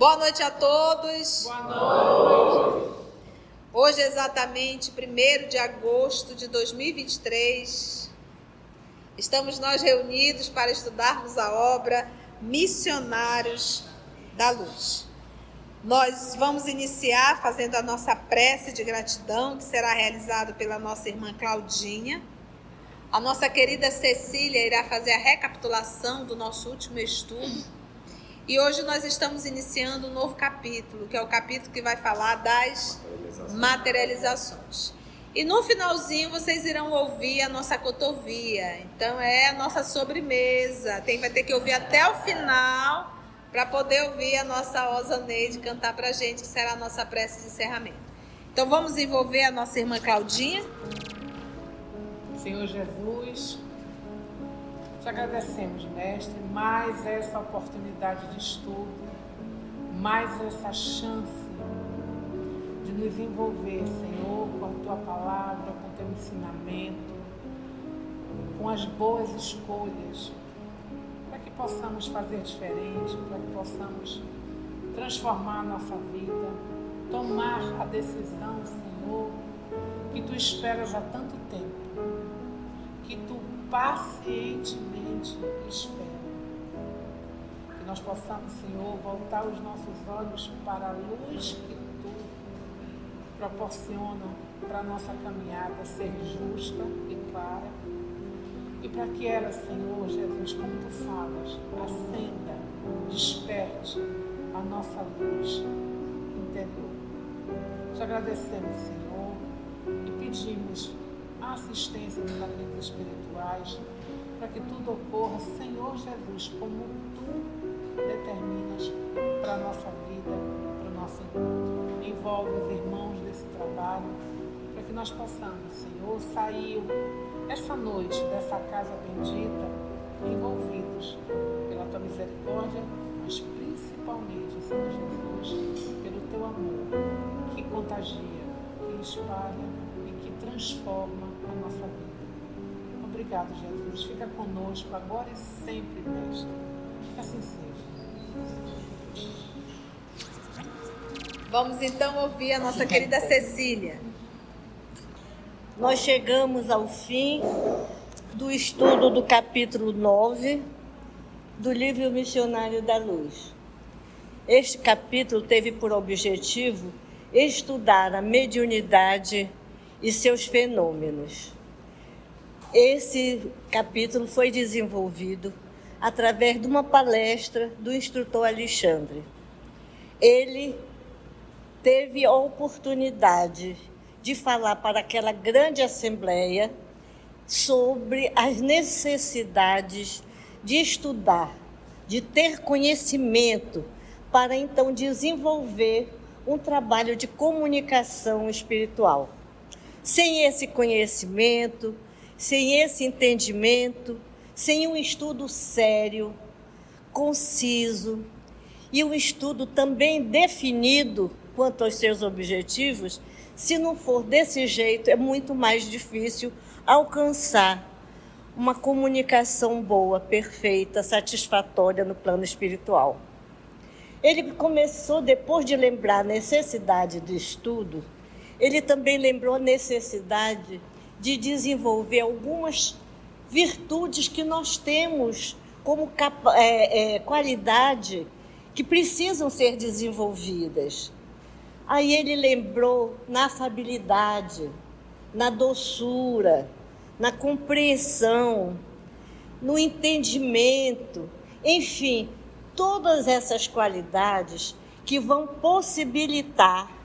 Boa noite a todos. Boa noite. Hoje é exatamente 1º de agosto de 2023. Estamos nós reunidos para estudarmos a obra Missionários da Luz. Nós vamos iniciar fazendo a nossa prece de gratidão, que será realizada pela nossa irmã Claudinha. A nossa querida Cecília irá fazer a recapitulação do nosso último estudo. E hoje nós estamos iniciando um novo capítulo, que é o capítulo que vai falar das materializações. E no finalzinho vocês irão ouvir a nossa cotovia. Então é a nossa sobremesa. Vai ter que ouvir até o final para poder ouvir a nossa Osa Neide cantar para a gente, que será a nossa prece de encerramento. Então vamos envolver a nossa irmã Claudinha. Senhor Jesus, te agradecemos, Mestre, mais essa oportunidade de estudo, mais essa chance de nos envolver, Senhor, com a Tua palavra, com o Teu ensinamento, com as boas escolhas, para que possamos fazer diferente, para que possamos transformar a nossa vida, tomar a decisão, Senhor, que Tu esperas há tanto tempo, que Tu pacientemente espera. Que nós possamos, Senhor, voltar os nossos olhos para a luz que Tu proporciona para a nossa caminhada ser justa e clara. E para que ela, Senhor Jesus, como Tu falas, acenda, desperte a nossa luz interior. Te agradecemos, Senhor, e pedimos a assistência dos amigos espirituais, para que tudo ocorra, Senhor Jesus, como Tu determinas para a nossa vida, para o nosso encontro. Envolve os irmãos desse trabalho, para que nós possamos, Senhor, sair essa noite dessa casa bendita, envolvidos pela Tua misericórdia, mas principalmente, Senhor Jesus, pelo Teu amor, que contagia, que espalha, transforma a nossa vida. Obrigado, Jesus. Fica conosco agora e sempre, Mestre. Que assim seja. Vamos então ouvir a nossa querida Cecília. Nós chegamos ao fim do estudo do capítulo 9 do livro Missionário da Luz. Este capítulo teve por objetivo estudar a mediunidade e seus fenômenos. Esse capítulo foi desenvolvido através de uma palestra do instrutor Alexandre. Ele teve a oportunidade de falar para aquela grande assembleia sobre as necessidades de estudar, de ter conhecimento, para então desenvolver um trabalho de comunicação espiritual. Sem esse conhecimento, sem esse entendimento, sem um estudo sério, conciso e um estudo também definido quanto aos seus objetivos, se não for desse jeito, é muito mais difícil alcançar uma comunicação boa, perfeita, satisfatória no plano espiritual. Ele começou, depois de lembrar a necessidade de estudo, ele também lembrou a necessidade de desenvolver algumas virtudes que nós temos como qualidade que precisam ser desenvolvidas. Aí ele lembrou na afabilidade, na doçura, na compreensão, no entendimento, enfim, todas essas qualidades que vão possibilitar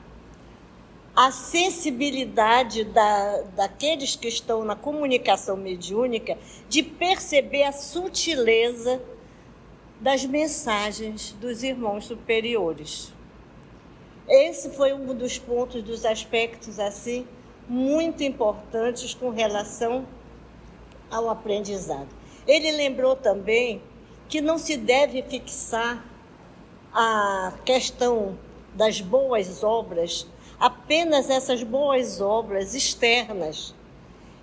a sensibilidade daqueles que estão na comunicação mediúnica de perceber a sutileza das mensagens dos irmãos superiores. Esse foi um dos pontos, dos aspectos assim, muito importantes com relação ao aprendizado. Ele lembrou também que não se deve fixar a questão das boas obras, apenas essas boas obras externas,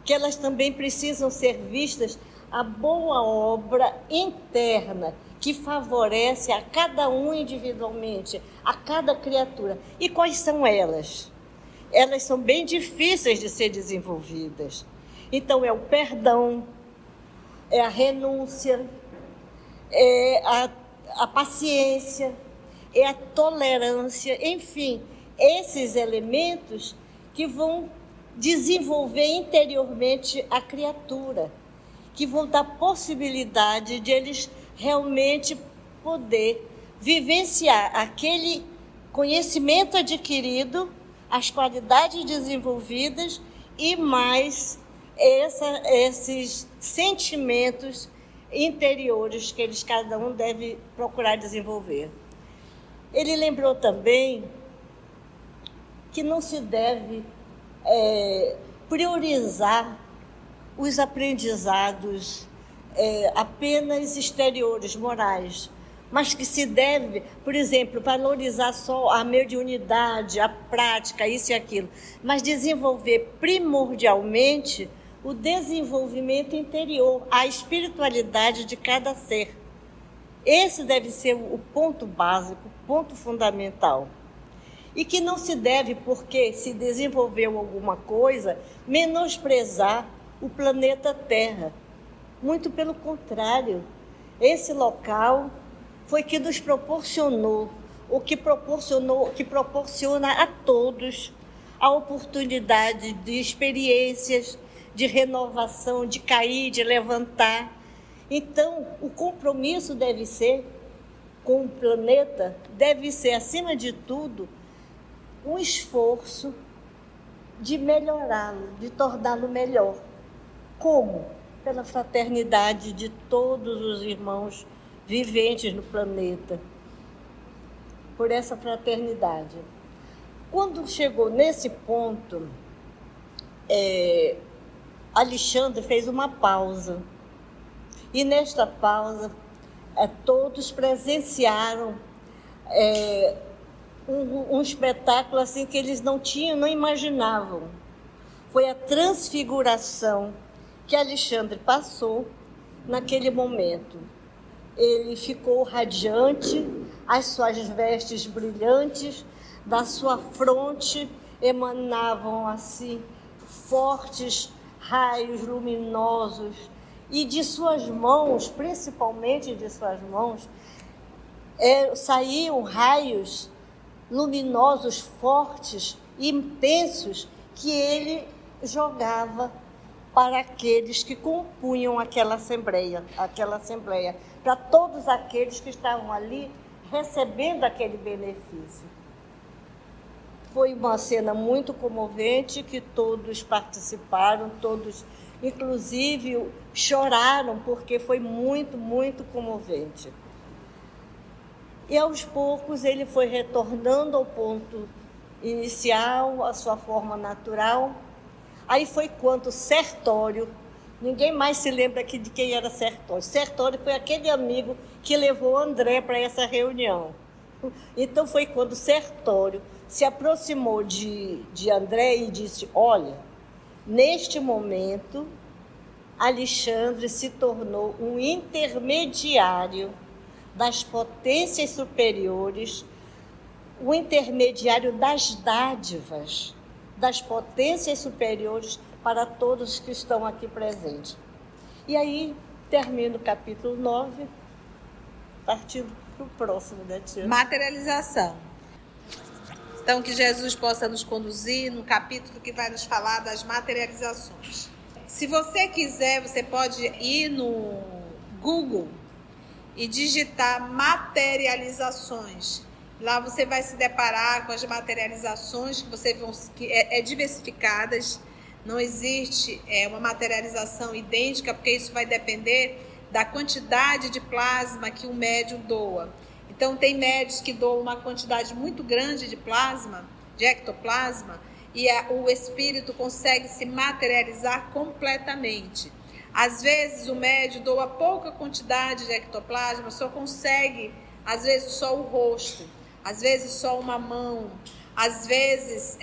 que elas também precisam ser vistas a boa obra interna que favorece a cada um individualmente, a cada criatura. E quais são elas? Elas são bem difíceis de ser desenvolvidas. Então, é o perdão, é a renúncia, é a paciência, é a tolerância, enfim, esses elementos que vão desenvolver interiormente a criatura, que vão dar possibilidade de eles realmente poder vivenciar aquele conhecimento adquirido, as qualidades desenvolvidas e mais esses sentimentos interiores que eles, cada um deve procurar desenvolver. Ele lembrou também que não se deve priorizar os aprendizados apenas exteriores, morais, mas que se deve, por exemplo, valorizar só a mediunidade, a prática, isso e aquilo, mas desenvolver primordialmente o desenvolvimento interior, a espiritualidade de cada ser. Esse deve ser o ponto básico, o ponto fundamental. E que não se deve, porque se desenvolveu alguma coisa, menosprezar o planeta Terra. Muito pelo contrário, esse local foi que nos proporcionou, que proporciona a todos a oportunidade de experiências, de renovação, de cair, de levantar. Então, o compromisso deve ser com o planeta, deve ser, acima de tudo, um esforço de melhorá-lo, de torná-lo melhor. Como? Pela fraternidade de todos os irmãos viventes no planeta. Por essa fraternidade. Quando chegou nesse ponto, Alexandre fez uma pausa. E nesta pausa, todos presenciaram um espetáculo assim que eles não imaginavam. Foi a transfiguração que Alexandre passou naquele momento. Ele ficou radiante, as suas vestes brilhantes, da sua fronte emanavam assim fortes raios luminosos, e de suas mãos, principalmente de suas mãos, saíam raios luminosos, fortes e intensos, que ele jogava para aqueles que compunham aquela assembleia, para todos aqueles que estavam ali recebendo aquele benefício. Foi uma cena muito comovente, que todos participaram, todos, inclusive, choraram, porque foi muito, muito comovente. E aos poucos ele foi retornando ao ponto inicial, à sua forma natural. Aí foi quando Sertório, ninguém mais se lembra aqui de quem era Sertório. Sertório foi aquele amigo que levou André para essa reunião. Então foi quando Sertório se aproximou de André e disse: olha, neste momento, Alexandre se tornou um intermediário das potências superiores, o intermediário das dádivas das potências superiores para todos que estão aqui presentes. E aí termina o capítulo 9, partindo para o próximo, né, tia? Materialização. Então, que Jesus possa nos conduzir num capítulo que vai nos falar das materializações. Se você quiser, você pode ir no Google e digitar materializações. Lá você vai se deparar com as materializações que diversificadas. Não existe uma materialização idêntica, porque isso vai depender da quantidade de plasma que o médium doa. Então, tem médios que doam uma quantidade muito grande de plasma, de ectoplasma, e o espírito consegue se materializar completamente. Às vezes, o médium doa pouca quantidade de ectoplasma, só consegue, às vezes, só o rosto, às vezes, só uma mão, às vezes,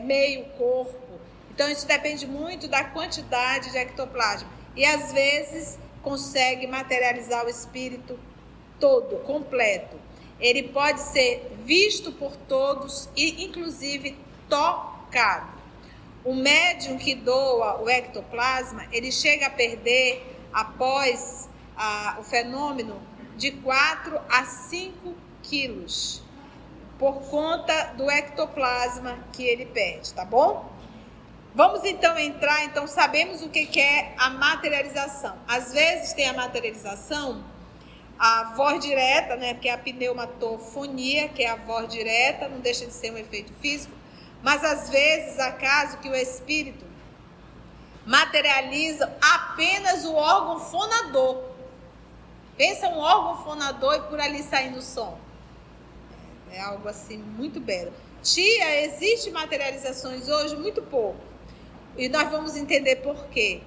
meio corpo. Então, isso depende muito da quantidade de ectoplasma. e às vezes consegue materializar o espírito todo, completo. Ele pode ser visto por todos e inclusive tocado. O médium que doa o ectoplasma, ele chega a perder, após o fenômeno, de 4 a 5 quilos, por conta do ectoplasma que ele perde, tá bom? Vamos então entrar, sabemos o que é a materialização. Às vezes tem a materialização, a voz direta, né, porque é a pneumatofonia, que é a voz direta, não deixa de ser um efeito físico, mas às vezes há caso que o espírito materializa apenas o órgão fonador. Pensa um órgão fonador e por ali saindo o som. É algo assim muito belo. Tia, existe materializações hoje? Muito pouco. E nós vamos entender por quê.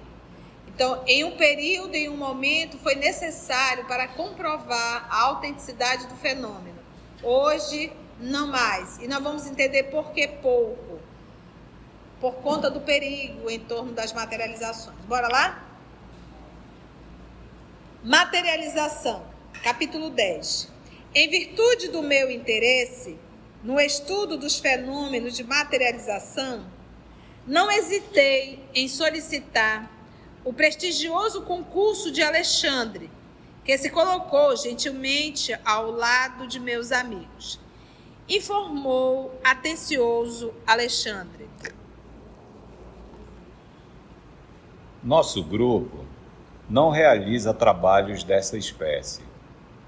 Então, em um período, em um momento, foi necessário para comprovar a autenticidade do fenômeno. Hoje, não mais. E nós vamos entender por que pouco. Por conta do perigo em torno das materializações. Bora lá? Materialização, capítulo 10. Em virtude do meu interesse no estudo dos fenômenos de materialização, não hesitei em solicitar o prestigioso concurso de Alexandre, que se colocou gentilmente ao lado de meus amigos. Informou atencioso Alexandre. Nosso grupo não realiza trabalhos dessa espécie,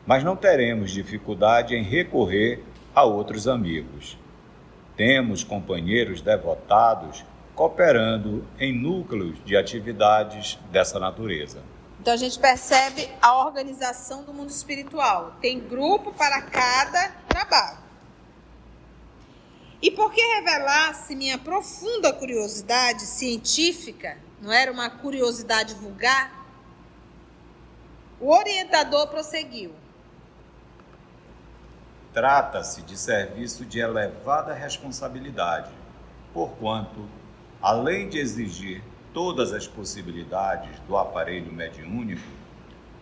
mas não teremos dificuldade em recorrer a outros amigos. Temos companheiros devotados cooperando em núcleos de atividades dessa natureza. Então a gente percebe a organização do mundo espiritual. Tem grupo para cada trabalho. E porque revelasse minha profunda curiosidade científica, não era uma curiosidade vulgar, o orientador prosseguiu. Trata-se de serviço de elevada responsabilidade, porquanto, além de exigir todas as possibilidades do aparelho mediúnico,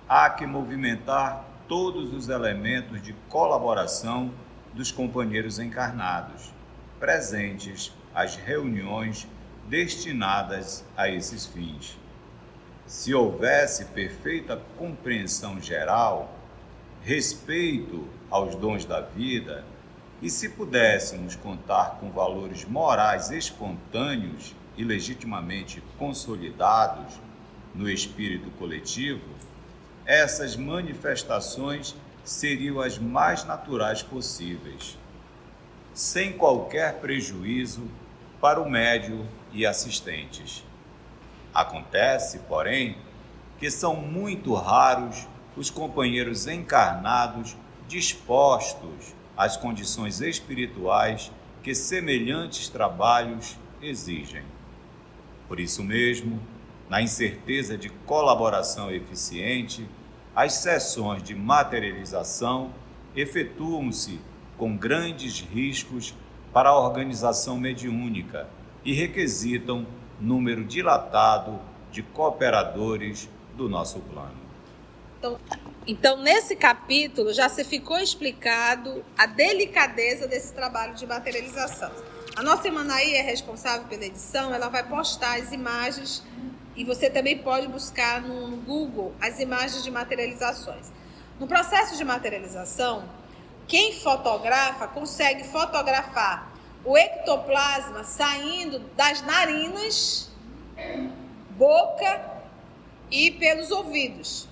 há que movimentar todos os elementos de colaboração dos companheiros encarnados, presentes às reuniões destinadas a esses fins. Se houvesse perfeita compreensão geral, respeito aos dons da vida, e se pudéssemos contar com valores morais espontâneos e legitimamente consolidados no espírito coletivo, essas manifestações seriam as mais naturais possíveis, sem qualquer prejuízo para o médium e assistentes. Acontece, porém, que são muito raros os companheiros encarnados dispostos às condições espirituais que semelhantes trabalhos exigem. Por isso mesmo, na incerteza de colaboração eficiente, as sessões de materialização efetuam-se com grandes riscos para a organização mediúnica e requisitam número dilatado de cooperadores do nosso plano. Então, nesse capítulo já se ficou explicado a delicadeza desse trabalho de materialização. A nossa irmã Naí é responsável pela edição, ela vai postar as imagens e você também pode buscar no Google as imagens de materializações. No processo de materialização, quem fotografa consegue fotografar o ectoplasma saindo das narinas, boca e pelos ouvidos,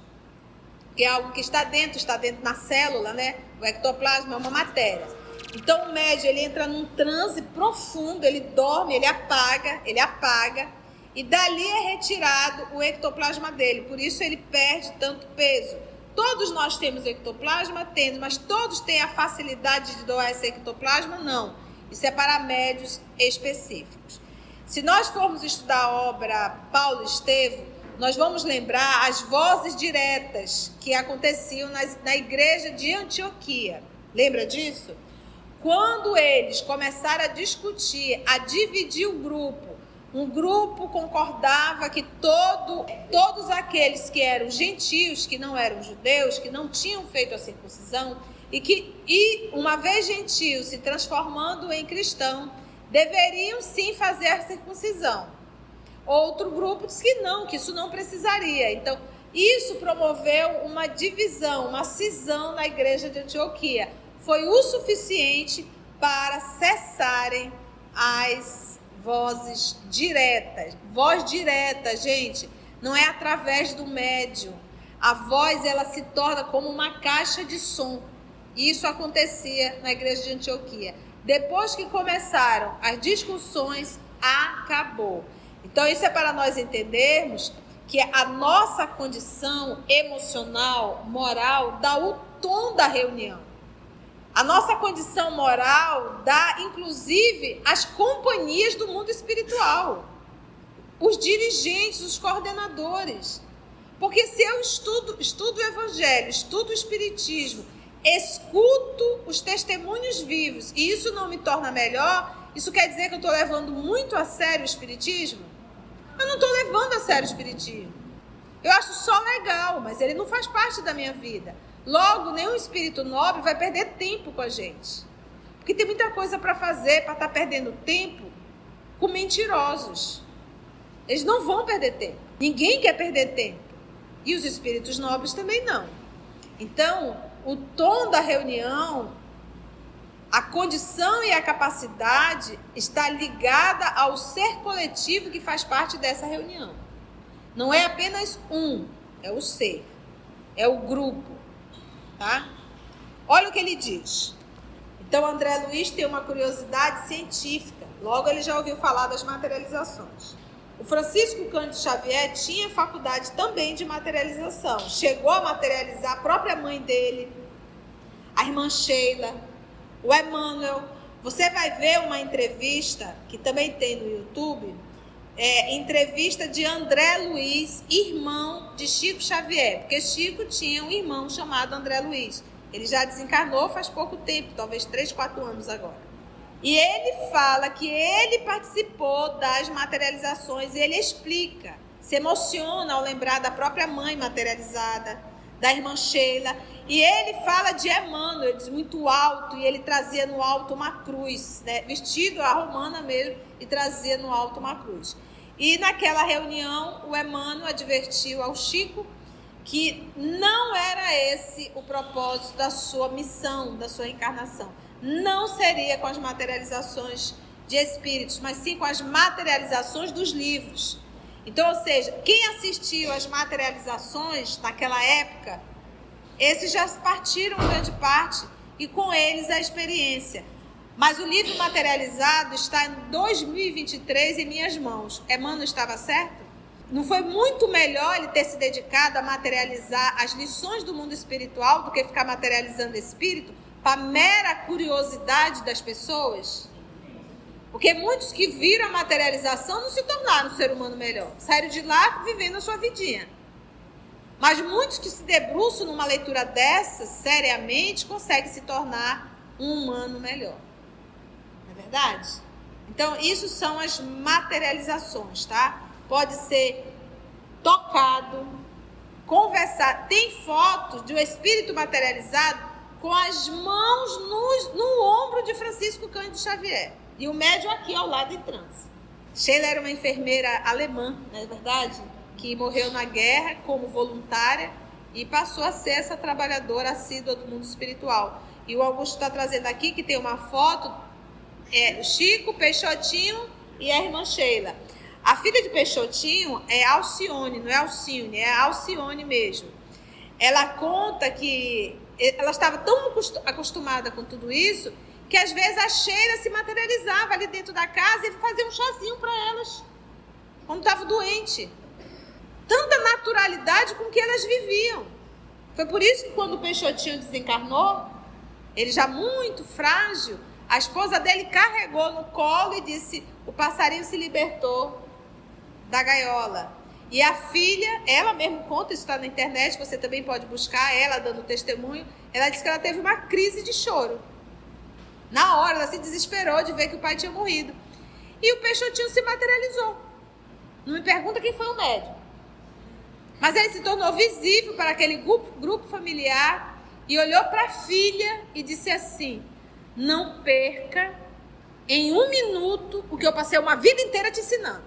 que é algo que está dentro na célula, né? O ectoplasma é uma matéria. Então o médium, ele entra num transe profundo, ele dorme, ele apaga, e dali é retirado o ectoplasma dele, por isso ele perde tanto peso. Todos nós temos ectoplasma, mas todos têm a facilidade de doar esse ectoplasma? Não. Isso é para médiuns específicos. Se nós formos estudar a obra Paulo Estevo, nós vamos lembrar as vozes diretas que aconteciam na igreja de Antioquia. Lembra disso? Quando eles começaram a discutir, a dividir o grupo, Um grupo concordava que todos aqueles que eram gentios, que não eram judeus, que não tinham feito a circuncisão, e uma vez gentios se transformando em cristão, deveriam sim fazer a circuncisão. Outro grupo disse que não, que isso não precisaria. Então, isso promoveu uma divisão, uma cisão na igreja de Antioquia. Foi o suficiente para cessarem as vozes diretas. Voz direta, gente, não é através do médium. A voz, ela se torna como uma caixa de som. Isso acontecia na igreja de Antioquia. Depois que começaram as discussões, acabou. Então, isso é para nós entendermos que a nossa condição emocional, moral, dá o tom da reunião. A nossa condição moral dá, inclusive, as companhias do mundo espiritual. Os dirigentes, os coordenadores. Porque se eu estudo o evangelho, estudo o espiritismo, escuto os testemunhos vivos e isso não me torna melhor, isso quer dizer que eu estou levando muito a sério o espiritismo? Eu não estou levando a sério o espiritismo. Eu acho só legal, mas ele não faz parte da minha vida. Logo, nenhum espírito nobre vai perder tempo com a gente. Porque tem muita coisa para fazer, para estar perdendo tempo com mentirosos. Eles não vão perder tempo. Ninguém quer perder tempo. E os espíritos nobres também não. Então, o tom da reunião, a condição e a capacidade está ligada ao ser coletivo que faz parte dessa reunião. Não é apenas um, é o ser, é o grupo, tá? Olha o que ele diz. Então, André Luiz tem uma curiosidade científica. Logo, ele já ouviu falar das materializações. O Francisco Cândido Xavier tinha faculdade também de materialização. Chegou a materializar a própria mãe dele, a irmã Sheila, o Emmanuel. Você vai ver uma entrevista, que também tem no YouTube, entrevista de André Luiz, irmão de Chico Xavier. Porque Chico tinha um irmão chamado André Luiz. Ele já desencarnou faz pouco tempo, talvez 3, 4 anos agora. E ele fala que ele participou das materializações e ele explica, se emociona ao lembrar da própria mãe materializada, da irmã Sheila. E ele fala de Emmanuel, ele diz muito alto, e ele trazia no alto uma cruz, né? Vestido à romana mesmo, e trazia no alto uma cruz. E naquela reunião, o Emmanuel advertiu ao Chico que não era esse o propósito da sua missão, da sua encarnação. Não seria com as materializações de espíritos, mas sim com as materializações dos livros. Então, ou seja, quem assistiu às materializações naquela época, esses já partiram grande parte e com eles a experiência. Mas o livro materializado está em 2023 em minhas mãos. Emmanuel estava certo? Não foi muito melhor ele ter se dedicado a materializar as lições do mundo espiritual do que ficar materializando espírito para mera curiosidade das pessoas? Porque muitos que viram a materialização não se tornaram um ser humano melhor. Saíram de lá vivendo a sua vidinha. Mas muitos que se debruçam numa leitura dessa, seriamente, conseguem se tornar um humano melhor. Não é verdade? Então, isso são as materializações, tá? Pode ser tocado, conversar. Tem fotos de um espírito materializado com as mãos no ombro de Francisco Cândido Xavier. E o médium aqui ao lado em transe. Sheila era uma enfermeira alemã, não é verdade? Que morreu na guerra como voluntária e passou a ser essa trabalhadora assídua do mundo espiritual. E o Augusto está trazendo aqui que tem uma foto, Chico, Peixotinho e a irmã Sheila. A filha de Peixotinho é Alcione, não é Alcione, é Alcione mesmo. Ela conta que ela estava tão acostumada com tudo isso que às vezes a Sheila se materializava ali dentro da casa e fazia um chazinho para elas quando estava doente. Tanta naturalidade com que elas viviam. Foi por isso que quando o Peixotinho desencarnou, ele já muito frágil, a esposa dele carregou no colo e disse: o passarinho se libertou da gaiola. E a filha, ela mesmo conta, isso está na internet, você também pode buscar ela dando testemunho. Ela disse que ela teve uma crise de choro. Na hora, ela se desesperou de ver que o pai tinha morrido. E o Peixotinho se materializou. Não me pergunta quem foi o médium. Mas ele se tornou visível para aquele grupo familiar e olhou para a filha e disse assim: não perca em 1 minuto o que eu passei uma vida inteira te ensinando.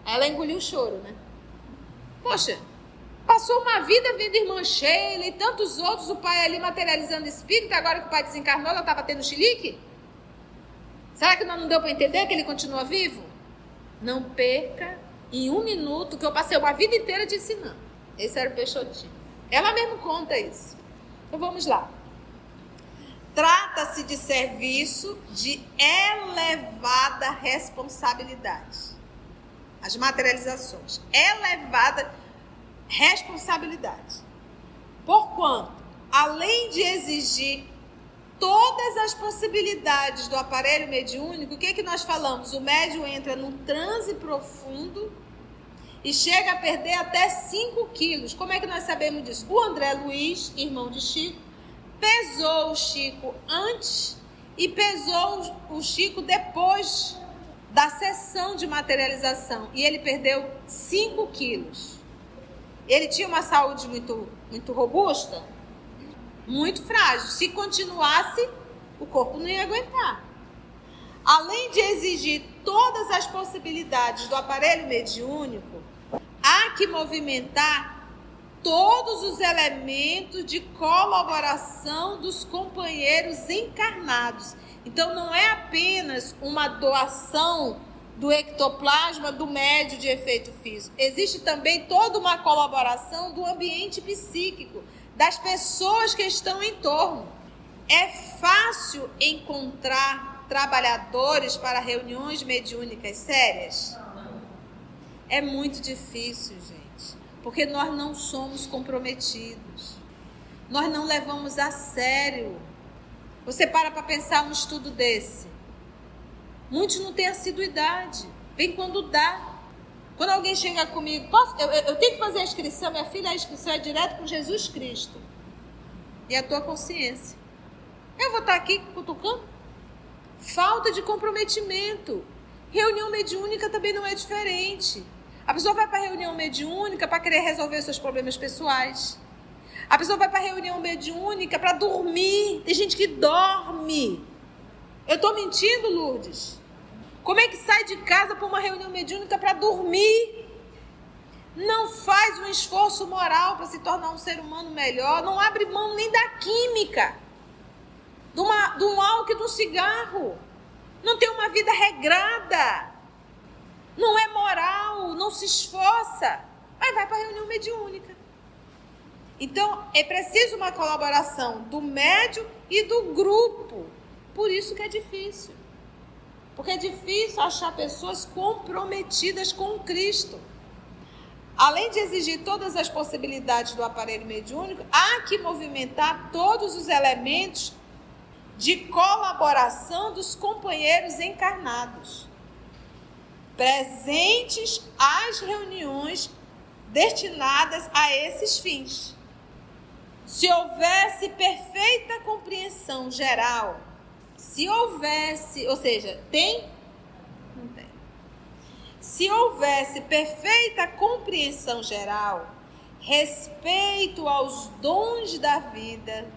Aí ela engoliu o choro, né? Poxa, passou uma vida vendo irmã Sheila e tantos outros, o pai ali materializando espírito, agora que o pai desencarnou, ela estava tendo chilique? Será que não deu para entender que ele continua vivo? Não perca em 1 minuto que eu passei uma vida inteira te ensinando. Esse era o Peixotinho. Ela mesmo conta isso. Então vamos lá. Trata-se de serviço de elevada responsabilidade. As materializações. Elevada responsabilidade. Porquanto, além de exigir todas as possibilidades do aparelho mediúnico, o que nós falamos? O médium entra num transe profundo e chega a perder até 5 quilos. Como é que nós sabemos disso? O André Luiz, irmão de Chico, pesou o Chico antes e pesou o Chico depois da sessão de materialização. E ele perdeu 5 quilos. Ele tinha uma saúde muito robusta, muito frágil. Se continuasse, o corpo não ia aguentar. Além de exigir todas as possibilidades do aparelho mediúnico, há que movimentar todos os elementos de colaboração dos companheiros encarnados. Então, não é apenas uma doação do ectoplasma do médio de efeito físico. Existe também toda uma colaboração do ambiente psíquico, das pessoas que estão em torno. É fácil encontrar trabalhadores para reuniões mediúnicas sérias? É muito difícil, gente, porque nós não somos comprometidos. Nós não levamos a sério. Você para pensar um estudo desse. Muitos não têm assiduidade. Vem quando dá. Quando alguém chega comigo, eu tenho que fazer a inscrição, minha filha, a inscrição é direto com Jesus Cristo. E a tua consciência. Eu vou estar aqui cutucando? Falta de comprometimento. Reunião mediúnica também não é diferente. A pessoa vai para a reunião mediúnica para querer resolver seus problemas pessoais. A pessoa vai para a reunião mediúnica para dormir. Tem gente que dorme. Eu estou mentindo, Lourdes? Como é que sai de casa para uma reunião mediúnica para dormir? Não faz um esforço moral para se tornar um ser humano melhor. Não abre mão nem da química. De um álcool e de um cigarro. Não tem uma vida regrada. Não é moral, não se esforça. Aí vai para a reunião mediúnica. Então, é preciso uma colaboração do médium e do grupo. Por isso que é difícil. Porque é difícil achar pessoas comprometidas com Cristo. Além de exigir todas as possibilidades do aparelho mediúnico, há que movimentar todos os elementos de colaboração dos companheiros encarnados, presentes às reuniões destinadas a esses fins. Se houvesse perfeita compreensão geral, ou seja, tem? Não tem. Se houvesse perfeita compreensão geral, respeito aos dons da vida,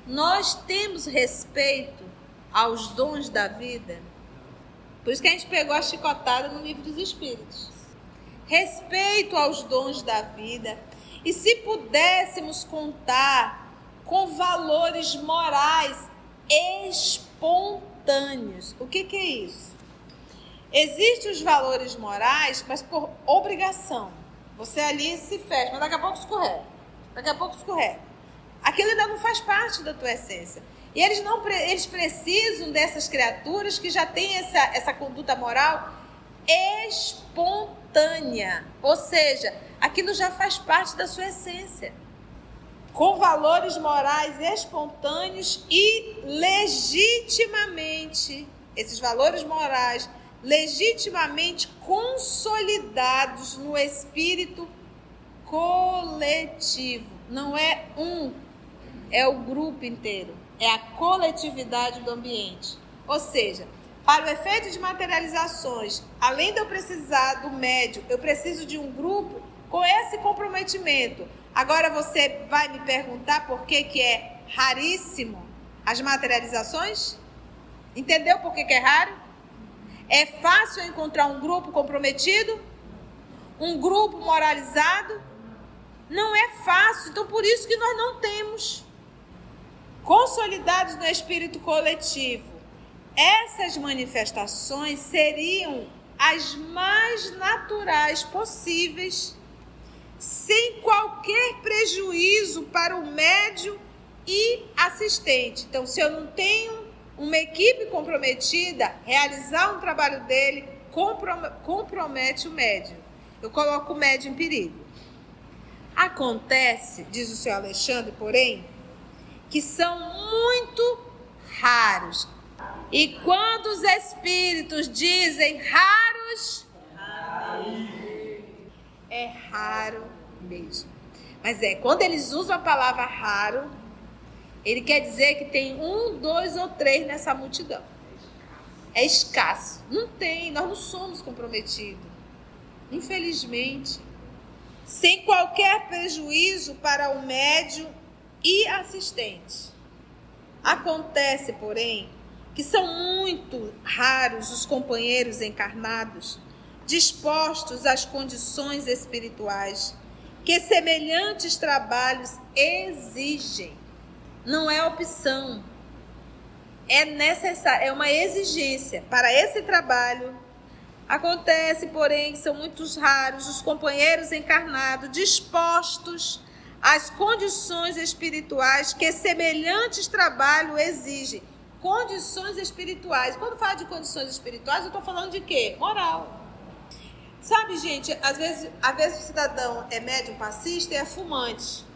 nós temos respeito aos dons da vida? Por isso que a gente pegou a chicotada no Livro dos Espíritos. Respeito aos dons da vida. E se pudéssemos contar com valores morais espontâneos. O que é isso? Existem os valores morais, mas por obrigação. Você ali se fecha, mas daqui a pouco escorrega. Aquilo ainda não faz parte da tua essência. E eles precisam dessas criaturas que já têm essa conduta moral espontânea. Ou seja, aquilo já faz parte da sua essência. Com valores morais espontâneos e legitimamente, esses valores morais legitimamente consolidados no espírito coletivo. Não é é o grupo inteiro, é a coletividade do ambiente. Ou seja, Para o efeito de materializações, além de eu precisar do médium, eu preciso de um grupo com esse comprometimento. Agora você vai me perguntar por que é raríssimo as materializações? Entendeu por que é raro? É fácil encontrar um grupo comprometido? Um grupo moralizado? Não é fácil, então por isso que nós não temos. Consolidados no espírito coletivo, essas manifestações seriam as mais naturais possíveis, sem qualquer prejuízo para o médium e assistente. Então, se eu não tenho uma equipe comprometida, realizar um trabalho dele compromete o médium. Eu coloco o médium em perigo. Acontece, diz o senhor Alexandre, porém, que são muito raros. E quando os espíritos dizem raros, é raro mesmo. Mas quando eles usam a palavra raro, ele quer dizer que tem 1, 2 ou 3 nessa multidão. É escasso. Não tem, nós não somos comprometidos. Infelizmente. Sem qualquer prejuízo para o médium e assistente. Acontece, porém, que são muito raros os companheiros encarnados dispostos às condições espirituais que semelhantes trabalhos exigem. Não é opção, é necessário, é uma exigência para esse trabalho. Acontece, porém, que são muito raros os companheiros encarnados dispostos às condições espirituais que semelhantes trabalho exigem. Condições espirituais. Quando falo de condições espirituais, eu estou falando de quê? Moral. Sabe, gente, às vezes o cidadão é médium passista e é fumante.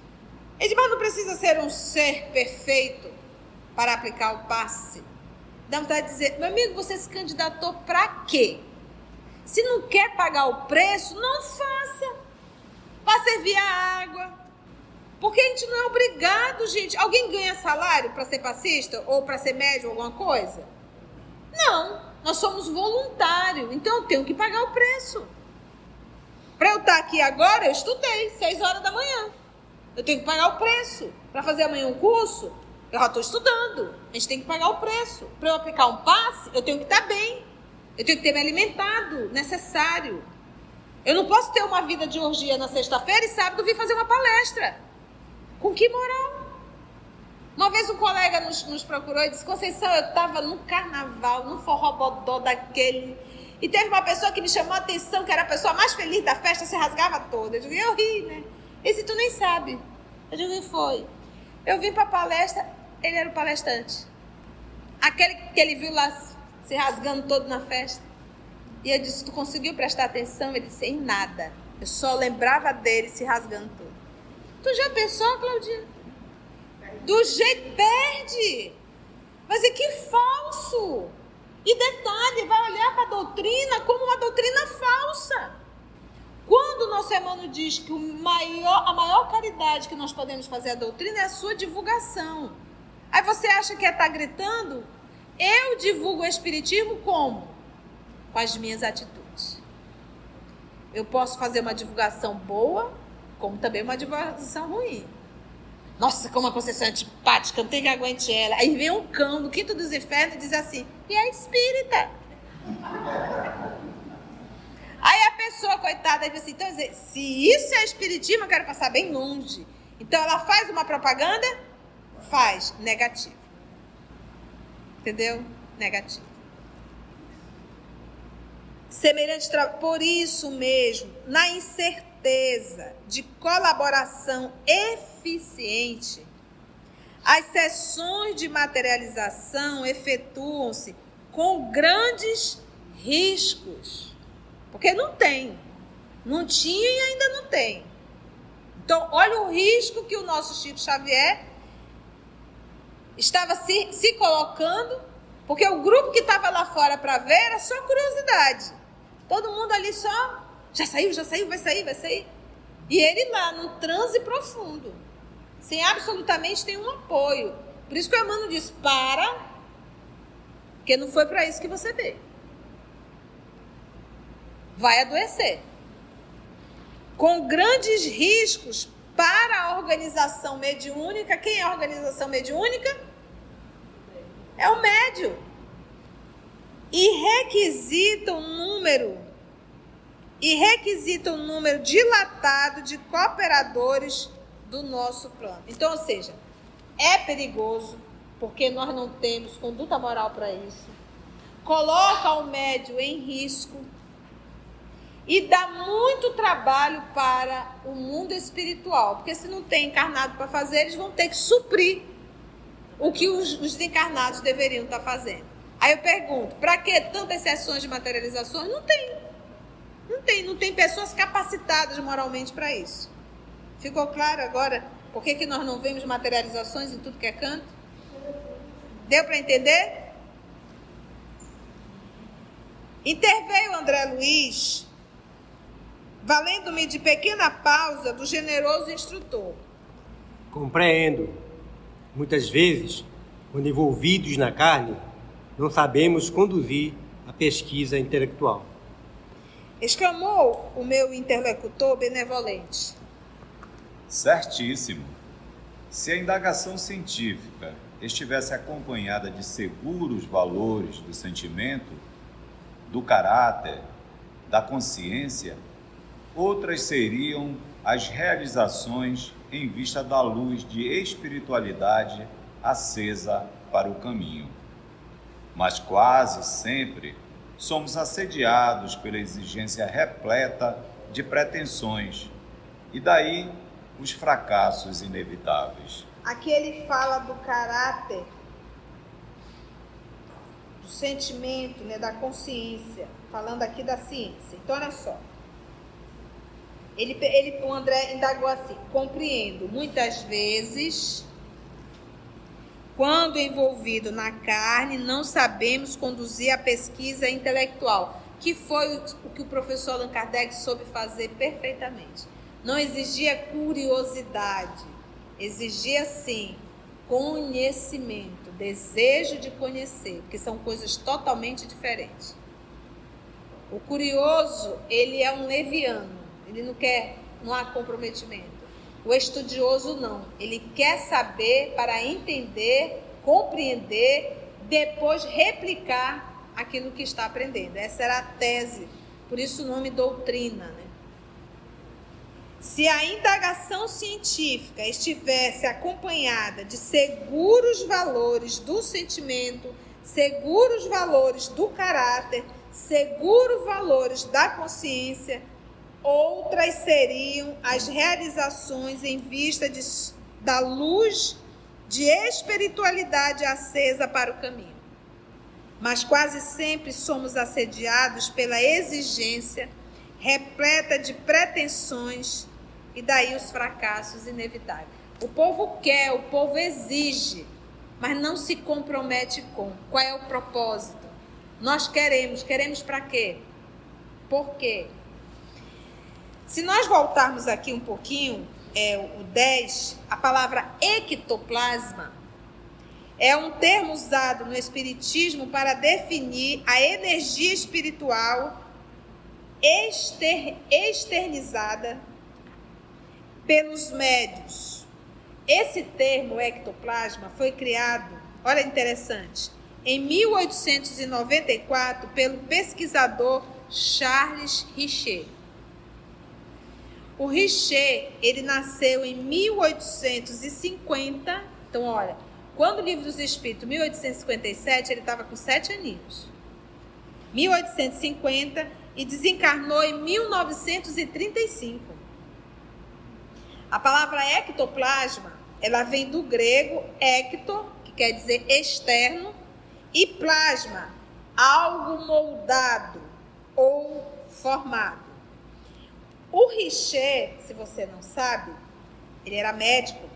Ele não precisa ser um ser perfeito para aplicar o passe. Dá vontade de dizer, meu amigo, você se candidatou para quê? Se não quer pagar o preço, não faça. Vá servir a água. Porque a gente não é obrigado, gente. Alguém ganha salário para ser passista ou para ser médium, alguma coisa? Não, nós somos voluntários, então eu tenho que pagar o preço. Para eu estar aqui agora, eu estudei, 6 horas da manhã. Eu tenho que pagar o preço. Para fazer amanhã um curso, eu já estou estudando. A gente tem que pagar o preço. Para eu aplicar um passe, eu tenho que estar bem. Eu tenho que ter me alimentado, necessário. Eu não posso ter uma vida de orgia na sexta-feira e sábado vir fazer uma palestra. Com que moral? Uma vez um colega nos procurou e disse, Conceição, eu estava num carnaval, num forró-bodó daquele, e teve uma pessoa que me chamou a atenção, que era a pessoa mais feliz da festa, se rasgava toda. Eu digo, eu ri, né? Ele disse, tu nem sabe. Eu digo, e foi? Eu vim para a palestra, ele era o palestrante. Aquele que ele viu lá se rasgando todo na festa. E eu disse, tu conseguiu prestar atenção? Ele disse, em nada. Eu só lembrava dele se rasgando todo. Tu já pensou, Claudinha? Do jeito perde. Vai dizer que falso. E detalhe, vai olhar para a doutrina como uma doutrina falsa. Quando o nosso irmão diz que a maior caridade que nós podemos fazer à doutrina é a sua divulgação. Aí você acha que estar gritando? Eu divulgo o espiritismo como? Com as minhas atitudes. Eu posso fazer uma divulgação boa, como também uma divulgação ruim. Nossa, como a Conceição é antipática, não tem que aguente ela. Aí vem um cão do quinto dos infernos e diz assim, e é espírita. Aí a pessoa, coitada, diz assim, então, se isso é espiritismo, eu quero passar bem longe. Então ela faz uma propaganda? Faz, negativo. Entendeu? Negativo. Semelhante trabalho. Por isso mesmo, na incerteza de colaboração eficiente, as sessões de materialização efetuam-se com grandes riscos. Porque não tem. Não tinha e ainda não tem. Então, olha o risco que o nosso Chico Xavier estava se colocando, porque o grupo que estava lá fora para ver era só curiosidade. Todo mundo ali só, já saiu, vai sair. E ele lá, num transe profundo, sem absolutamente nenhum apoio. Por isso que o Emmanuel diz, Porque não foi para isso que você veio. Vai adoecer. Com grandes riscos para a organização mediúnica. Quem é a organização mediúnica? É o médium. E requisita um número dilatado de cooperadores do nosso plano. Então, ou seja, é perigoso, porque nós não temos conduta moral para isso. Coloca o médium em risco e dá muito trabalho para o mundo espiritual, porque se não tem encarnado para fazer, eles vão ter que suprir o que os desencarnados deveriam estar fazendo. Aí eu pergunto, para que tantas sessões de materializações? Não tem pessoas capacitadas moralmente para isso. Ficou claro agora por que nós não vemos materializações em tudo que é canto? Deu para entender? Interveio André Luiz, valendo-me de pequena pausa do generoso instrutor. Compreendo. Muitas vezes, quando envolvidos na carne, não sabemos conduzir a pesquisa intelectual. Exclamou o meu interlocutor benevolente. Certíssimo. Se a indagação científica estivesse acompanhada de seguros valores do sentimento, do caráter, da consciência, outras seriam as realizações em vista da luz de espiritualidade acesa para o caminho. Mas quase sempre somos assediados pela exigência repleta de pretensões, e daí os fracassos inevitáveis. Aqui ele fala do caráter, do sentimento, né, da consciência, falando aqui da ciência. Então, olha só. O André indagou assim: compreendo, muitas vezes, quando envolvido na carne, não sabemos conduzir a pesquisa intelectual, que foi o que o professor Allan Kardec soube fazer perfeitamente. Não exigia curiosidade, exigia, sim, conhecimento, desejo de conhecer, porque são coisas totalmente diferentes. O curioso, ele é um leviano, ele não há comprometimento. O estudioso não, ele quer saber para entender, compreender, depois replicar aquilo que está aprendendo. Essa era a tese, por isso o nome doutrina, né? Se a indagação científica estivesse acompanhada de seguros valores do sentimento, seguros valores do caráter, seguros valores da consciência, outras seriam as realizações em vista da luz de espiritualidade acesa para o caminho. Mas quase sempre somos assediados pela exigência repleta de pretensões e daí os fracassos inevitáveis. O povo quer, o povo exige, mas não se compromete com. Qual é o propósito? Nós queremos para quê? Por quê? Se nós voltarmos aqui um pouquinho, o 10, a palavra ectoplasma é um termo usado no Espiritismo para definir a energia espiritual externizada pelos médiuns. Esse termo ectoplasma foi criado, olha interessante, em 1894 pelo pesquisador Charles Richer. O Richer, ele nasceu em 1850, então olha, quando o Livro dos Espíritos, 1857, ele estava com 7 aninhos. 1850 e desencarnou em 1935. A palavra ectoplasma, ela vem do grego ecto, que quer dizer externo, e plasma, algo moldado ou formado. O Richer, se você não sabe, ele era médico,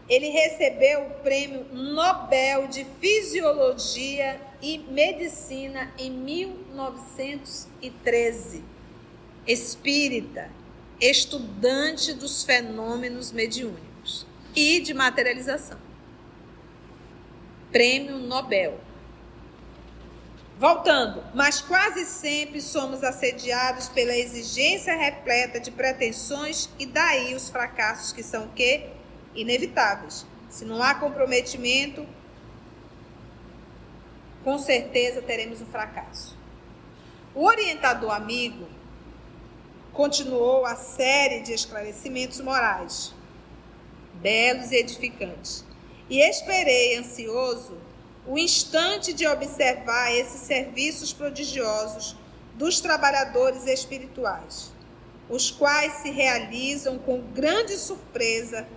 ele recebeu o Prêmio Nobel de Fisiologia e Medicina em 1913. Espírita, estudante dos fenômenos mediúnicos e de materialização. Prêmio Nobel. Voltando, mas quase sempre somos assediados pela exigência repleta de pretensões e daí os fracassos que são o quê? Inevitáveis. Se não há comprometimento, com certeza teremos um fracasso. O orientador amigo continuou a série de esclarecimentos morais, belos e edificantes, e esperei ansioso o instante de observar esses serviços prodigiosos dos trabalhadores espirituais, os quais se realizam com grande surpresa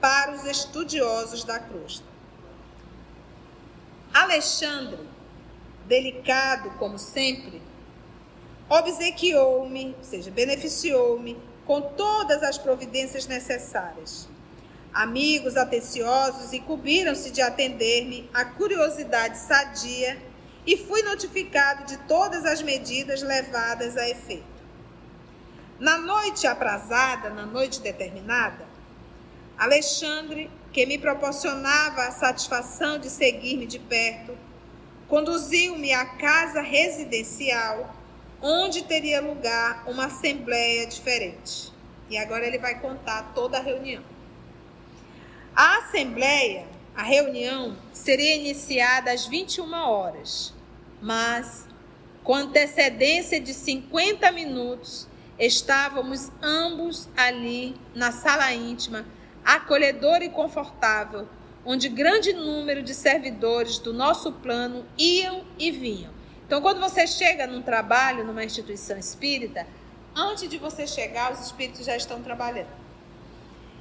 para os estudiosos da crosta. Alexandre, delicado como sempre, obsequiou-me, ou seja, beneficiou-me com todas as providências necessárias. Amigos atenciosos incumbiram-se de atender-me a curiosidade sadia e fui notificado de todas as medidas levadas a efeito. Na noite aprazada, na noite determinada, Alexandre, que me proporcionava a satisfação de seguir-me de perto, conduziu-me à casa residencial, onde teria lugar uma assembleia diferente. E agora ele vai contar toda a reunião. A assembleia, a reunião, seria iniciada às 21 horas, mas, com antecedência de 50 minutos, estávamos ambos ali na sala íntima, acolhedora e confortável, onde grande número de servidores do nosso plano iam e vinham. Então, quando você chega num trabalho, numa instituição espírita, antes de você chegar, os espíritos já estão trabalhando.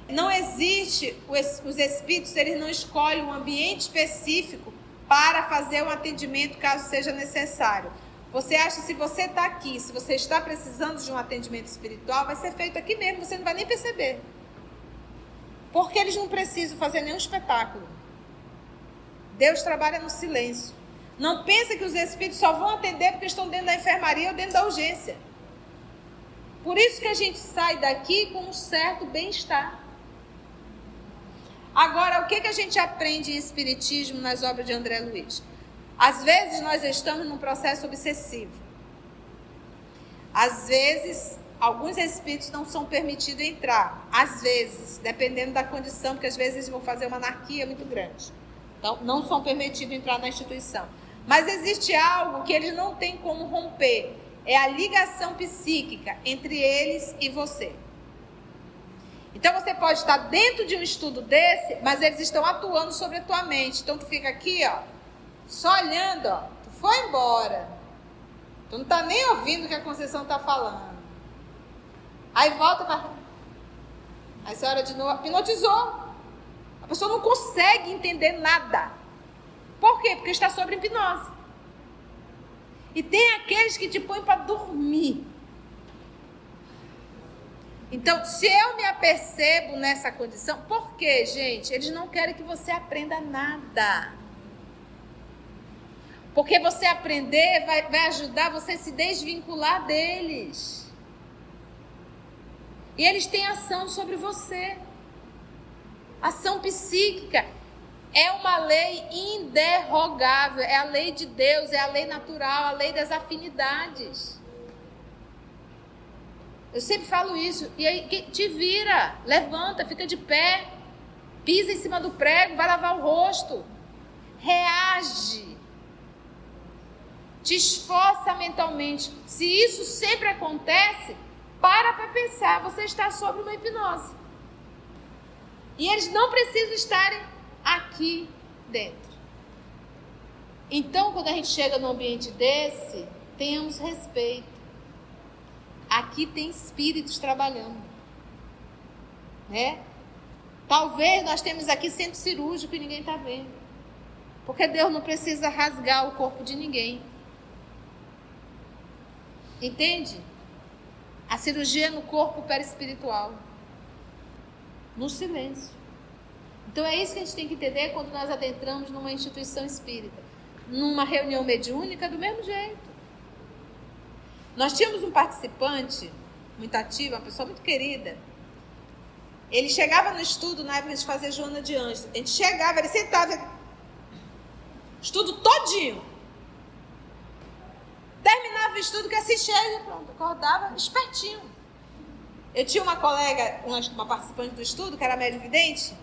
Não existe, os espíritos, eles não escolhem um ambiente específico para fazer um atendimento, caso seja necessário. Você acha que se você está aqui, se você está precisando de um atendimento espiritual, vai ser feito aqui mesmo, você não vai nem perceber. Porque eles não precisam fazer nenhum espetáculo. Deus trabalha no silêncio. Não pensa que os espíritos só vão atender porque estão dentro da enfermaria ou dentro da urgência. Por isso que a gente sai daqui com um certo bem-estar. Agora, o que a gente aprende em espiritismo nas obras de André Luiz? Às vezes nós estamos num processo obsessivo. Às vezes, alguns espíritos não são permitidos entrar. Às vezes, dependendo da condição, porque às vezes eles vão fazer uma anarquia muito grande. Então, não são permitidos entrar na instituição. Mas existe algo que eles não têm como romper. É a ligação psíquica entre eles e você. Então, você pode estar dentro de um estudo desse, mas eles estão atuando sobre a tua mente. Então, tu fica aqui, ó, só olhando, ó. Tu foi embora. Tu não tá nem ouvindo o que a Conceição tá falando. Aí volta e fala... Aí você olha de novo, hipnotizou. A pessoa não consegue entender nada. Por quê? Porque está sob hipnose. E tem aqueles que te põem para dormir. Então, se eu me apercebo nessa condição, por quê, gente? Eles não querem que você aprenda nada. Porque você aprender vai ajudar você a se desvincular deles. E eles têm ação sobre você. Ação psíquica. É uma lei inderrogável. É a lei de Deus, é a lei natural, a lei das afinidades. Eu sempre falo isso. E aí, te vira, levanta, fica de pé, pisa em cima do prego, vai lavar o rosto. Reage. Te esforça mentalmente. Se isso sempre acontece, para pensar, você está sob uma hipnose. E eles não precisam estarem aqui dentro. Então, quando a gente chega num ambiente desse, tenhamos respeito. Aqui tem espíritos trabalhando, né? Talvez nós temos aqui centro cirúrgico e ninguém está vendo. Porque Deus não precisa rasgar o corpo de ninguém. Entende? A cirurgia no corpo perispiritual. No silêncio. Então é isso que a gente tem que entender quando nós adentramos numa instituição espírita. Numa reunião mediúnica, do mesmo jeito. Nós tínhamos um participante muito ativo, uma pessoa muito querida. Ele chegava no estudo na época de fazer Joana de Anjos. A gente chegava, ele sentava, estudo todinho. terminava o estudo que assistia e pronto, acordava espertinho. Eu tinha uma colega, uma participante do estudo, que era médio vidente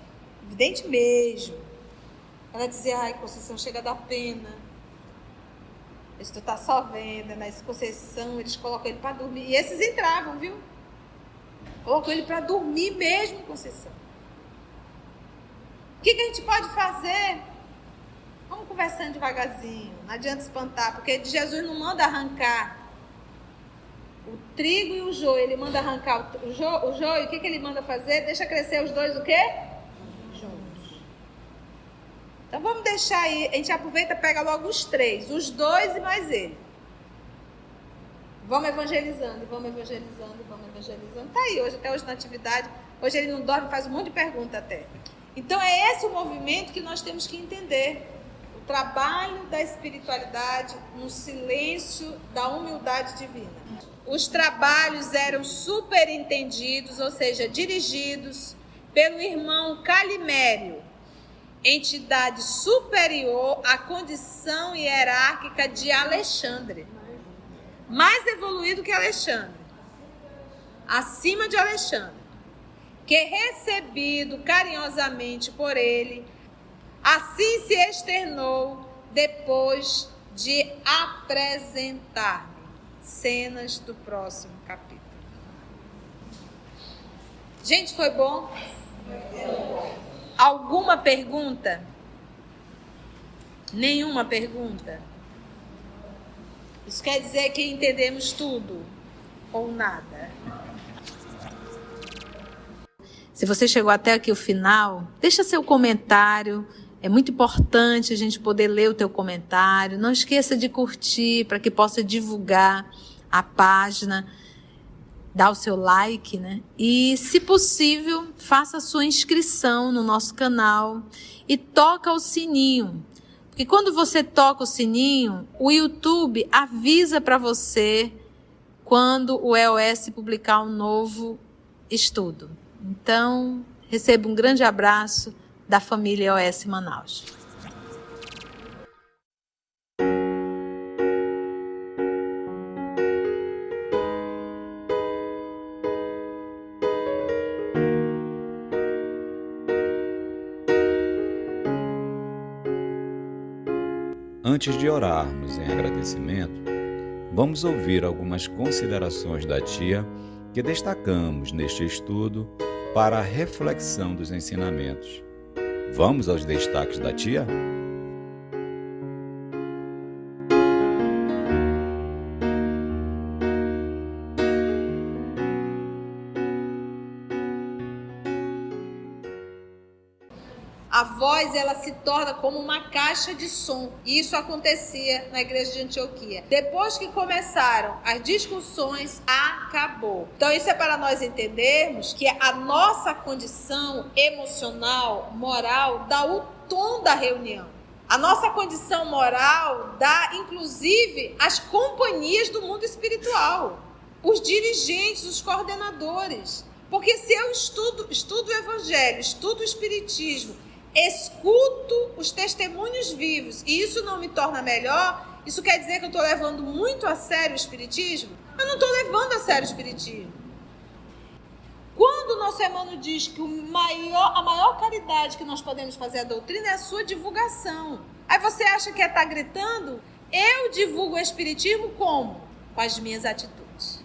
mesmo. Ela dizia, ai, Conceição, chega a dar pena. Esse tu tá só vendo, né? Esse Conceição, eles colocam ele para dormir. E esses entravam, viu? Colocam ele para dormir mesmo, Conceição. O que a gente pode fazer? Vamos conversando devagarzinho, não adianta espantar, porque Jesus não manda arrancar o trigo e o joio, ele manda arrancar o joio, o que ele manda fazer? Deixa crescer os dois o quê? Juntos. Então vamos deixar aí, a gente aproveita e pega logo os três, os dois e mais ele. Vamos evangelizando, vamos evangelizando, vamos evangelizando. Tá aí, até hoje na atividade, hoje ele não dorme, faz um monte de pergunta até. Então é esse o movimento que nós temos que entender. O trabalho da espiritualidade no silêncio da humildade divina. Os trabalhos eram superintendidos, ou seja, dirigidos pelo irmão Calimério, entidade superior à condição hierárquica de Alexandre. Mais evoluído que Alexandre. Acima de Alexandre. Que recebido carinhosamente por ele, assim se externou depois de apresentar-me. Cenas do próximo capítulo. Gente, foi bom? Alguma pergunta? Nenhuma pergunta? Isso quer dizer que entendemos tudo ou nada? Se você chegou até aqui o final, deixa seu comentário. É muito importante a gente poder ler o teu comentário. Não esqueça de curtir para que possa divulgar a página. Dá o seu like, né? E, se possível, faça a sua inscrição no nosso canal e toca o sininho. Porque quando você toca o sininho, o YouTube avisa para você quando o EOS publicar um novo estudo. Então, receba um grande abraço da família EOS Manaus. Antes de orarmos em agradecimento, vamos ouvir algumas considerações da tia que destacamos neste estudo para a reflexão dos ensinamentos. Vamos aos destaques da tia? A voz, ela se torna como uma caixa de som. E isso acontecia na igreja de Antioquia. Depois que começaram as discussões, acabou. Então isso é para nós entendermos que a nossa condição emocional, moral, dá o tom da reunião. A nossa condição moral dá, inclusive, as companhias do mundo espiritual. Os dirigentes, os coordenadores. Porque se eu estudo o evangelho, estudo o espiritismo, escuto os testemunhos vivos e isso não me torna melhor, isso quer dizer que eu estou levando muito a sério o espiritismo? Eu não estou levando a sério o espiritismo. Quando o nosso Emmanuel diz que a maior caridade que nós podemos fazer à doutrina é a sua divulgação. Aí você acha que é estar gritando? Eu divulgo o espiritismo como? Com as minhas atitudes.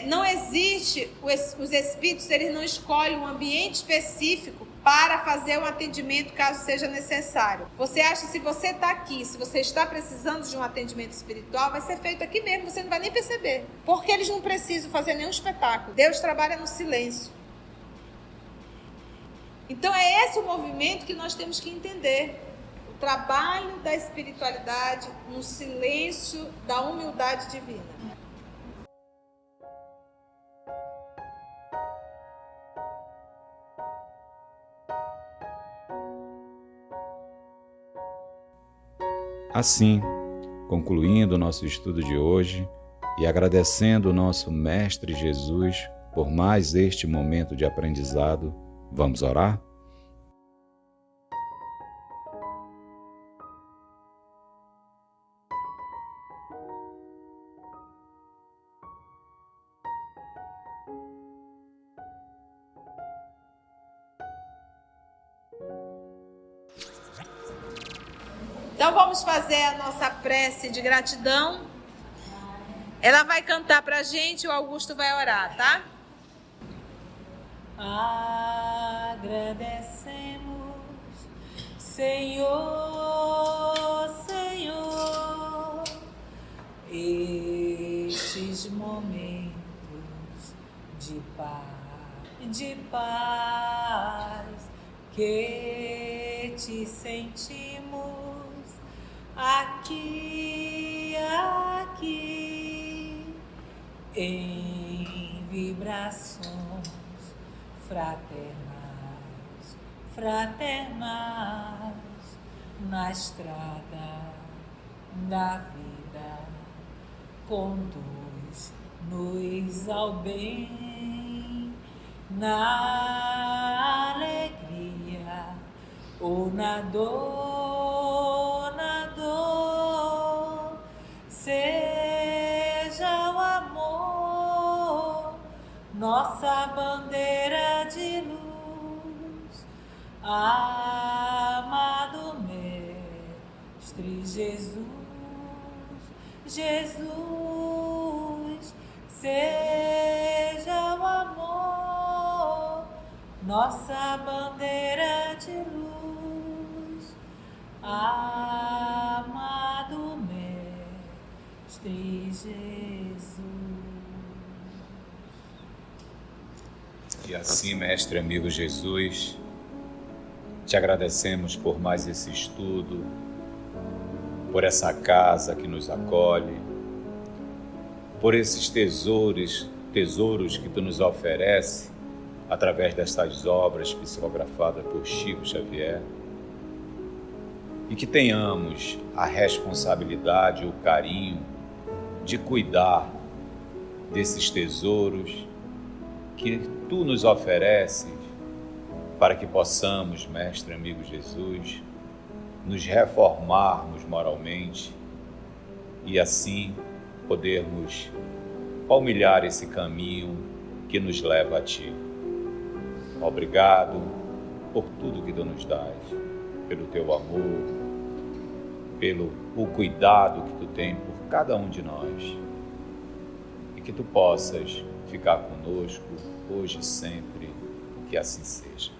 Não existe, os espíritos, eles não escolhem um ambiente específico para fazer um atendimento caso seja necessário. Você acha que se você está aqui, se você está precisando de um atendimento espiritual, vai ser feito aqui mesmo, você não vai nem perceber. Porque eles não precisam fazer nenhum espetáculo. Deus trabalha no silêncio. Então é esse o movimento que nós temos que entender. O trabalho da espiritualidade no silêncio da humildade divina. Assim, concluindo o nosso estudo de hoje e agradecendo o nosso Mestre Jesus por mais este momento de aprendizado, vamos orar? Então vamos fazer a nossa prece de gratidão. Ela vai cantar pra gente, o Augusto vai orar, tá? Agradecemos, Senhor, Senhor, estes momentos de paz que te sentimos aqui em vibrações fraternais na estrada da vida, conduz-nos ao bem, na alegria ou na dor, seja o amor nossa bandeira de luz, amado Mestre Jesus, seja o amor nossa bandeira de luz, amado Mestre Jesus. E assim, Mestre amigo Jesus, te agradecemos por mais esse estudo, por essa casa que nos acolhe, por esses tesouros que tu nos oferece através destas obras psicografadas por Chico Xavier, e que tenhamos a responsabilidade, o carinho de cuidar desses tesouros que tu nos ofereces, para que possamos, Mestre amigo Jesus, nos reformarmos moralmente e assim podermos palmilhar esse caminho que nos leva a Ti. Obrigado por tudo que Tu nos dás, pelo Teu amor, pelo o cuidado que Tu tem por cada um de nós, e que Tu possas ficar conosco hoje e sempre, que assim seja.